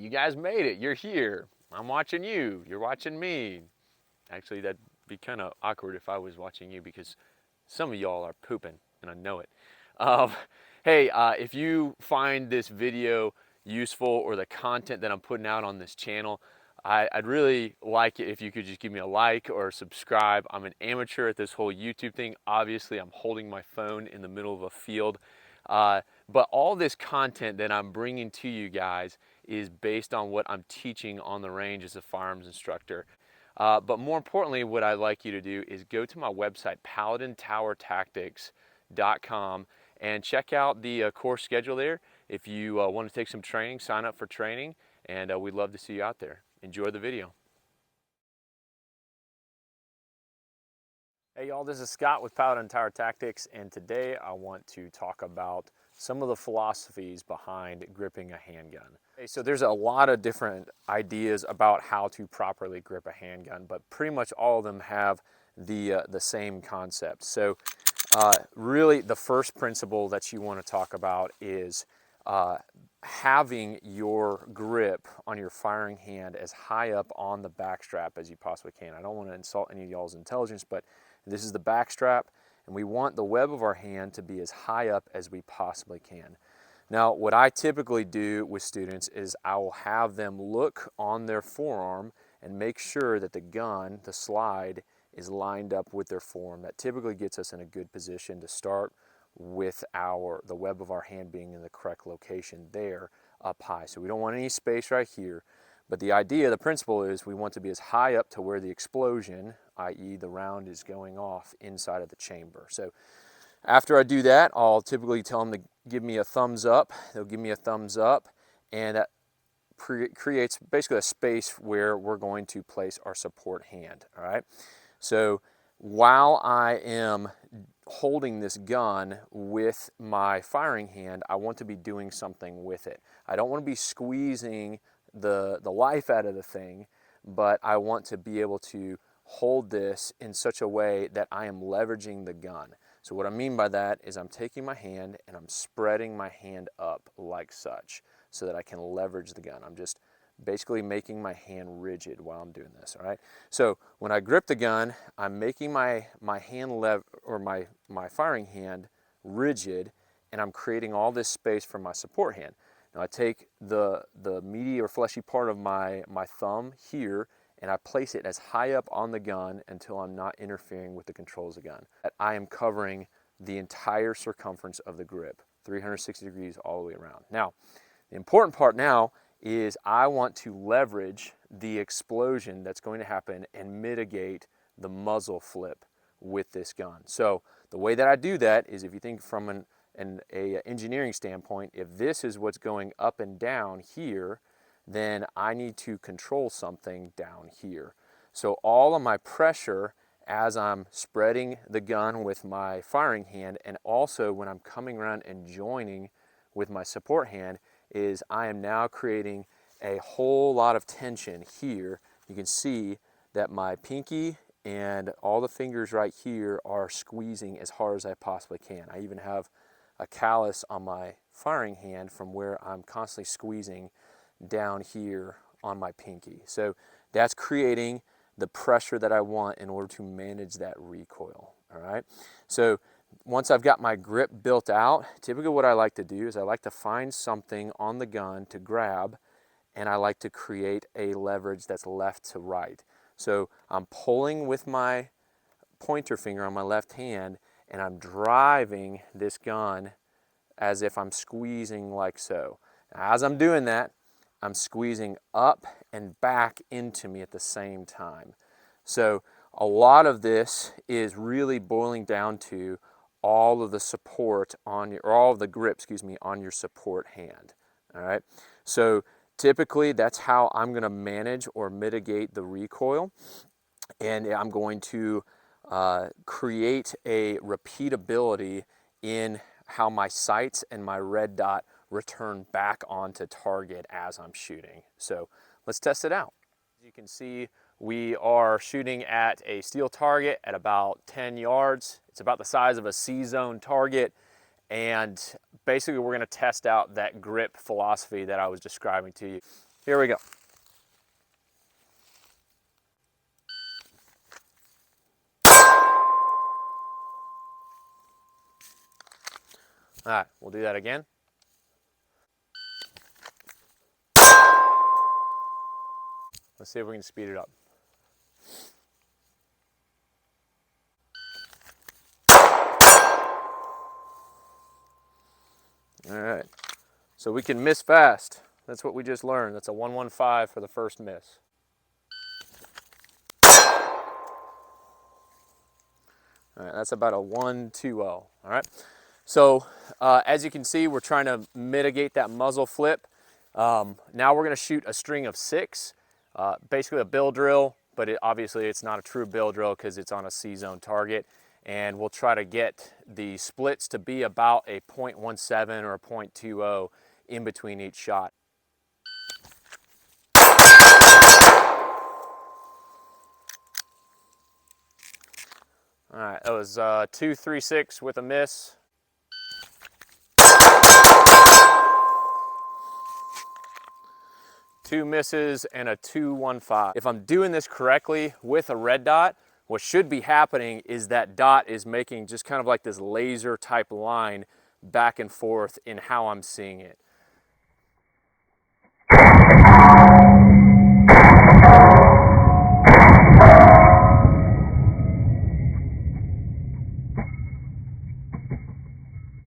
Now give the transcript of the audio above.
you guys made it. You're here. I'm watching you. You're watching me. Actually, that'd be kind of awkward if I was watching you because some of y'all are pooping, and I know it. Um, hey, if you find this video useful or the content that I'm putting out on this channel, I'd really like it if you could just give me a like or subscribe. I'm an amateur at this whole YouTube thing. Obviously, I'm holding my phone in the middle of a field. But all this content that I'm bringing to you guys is based on what I'm teaching on the range as a firearms instructor. But more importantly, what I'd like you to do is go to my website, paladintowertactics.com, and check out the course schedule there. If you want to take some training, sign up for training, and we'd love to see you out there. Enjoy the video. Hey y'all, this is Scott with Paladin Tower Tactics, and today I want to talk about some of the philosophies behind gripping a handgun. Okay, so there's a lot of different ideas about how to properly grip a handgun, but pretty much all of them have the same concept. So really the first principle that you want to talk about is having your grip on your firing hand as high up on the back strap as you possibly can. I don't want to insult any of y'all's intelligence, but this is the back strap, and we want the web of our hand to be as high up as we possibly can. Now, what I typically do with students is I will have them look on their forearm and make sure that the gun, the slide, is lined up with their forearm. That typically gets us in a good position to start with the web of our hand being in the correct location there up high. So we don't want any space right here. But the idea, the principle is we want to be as high up to where the explosion, i.e. the round, is going off inside of the chamber. So after I do that, I'll typically tell them to give me a thumbs up. They'll give me a thumbs up, and that creates basically a space where we're going to place our support hand, all right? So while I am holding this gun with my firing hand, I want to be doing something with it. I don't want to be squeezing the life out of the thing, but I want to be able to hold this in such a way that I am leveraging the gun. So what I mean by that is I'm taking my hand and I'm spreading my hand up like such so that I can leverage the gun. I'm just basically making my hand rigid while I'm doing this, all right? So when I grip the gun, I'm making my hand my firing hand rigid, and I'm creating all this space for my support hand. Now I take the meaty or fleshy part of my thumb here, and I place it as high up on the gun until I'm not interfering with the controls of the gun. I am covering the entire circumference of the grip, 360 degrees all the way around. Now, the important part now is I want to leverage the explosion that's going to happen and mitigate the muzzle flip with this gun. So the way that I do that is, if you think from an engineering standpoint, if this is what's going up and down here, then I need to control something down here. So all of my pressure as I'm spreading the gun with my firing hand, and also when I'm coming around and joining with my support hand, is I am now creating a whole lot of tension here. You can see that my pinky and all the fingers right here are squeezing as hard as I possibly can. I even have a callus on my firing hand from where I'm constantly squeezing down here on my pinky. So that's creating the pressure that I want in order to manage that recoil, all right? So once I've got my grip built out, typically what I like to do is I like to find something on the gun to grab, and I like to create a leverage that's left to right. So I'm pulling with my pointer finger on my left hand, and I'm driving this gun as if I'm squeezing like so. Now, as I'm doing that, I'm squeezing up and back into me at the same time. So a lot of this is really boiling down to all of the support on your, or all of the grip, excuse me, on your support hand, all right? So typically that's how I'm gonna manage or mitigate the recoil, and I'm going to create a repeatability in how my sights and my red dot return back onto target as I'm shooting. So let's test it out. As you can see, we are shooting at a steel target at about 10 yards. It's about the size of a C-zone target. And basically we're gonna test out that grip philosophy that I was describing to you. Here we go. All right, we'll do that again. Let's see if we can speed it up. All right, so we can miss fast. That's what we just learned. That's a 115 for the first miss. All right, that's about a 120. All right, so as you can see, we're trying to mitigate that muzzle flip. Now we're going to shoot a string of 6, basically a bill drill, but obviously it's not a true bill drill because it's on a C-zone target. And we'll try to get the splits to be about a 0.17 or a 0.20 in between each shot. All right, that was 236 with a miss. Two misses and a 215. If I'm doing this correctly with a red dot, what should be happening is that dot is making just kind of like this laser type line back and forth in how I'm seeing it.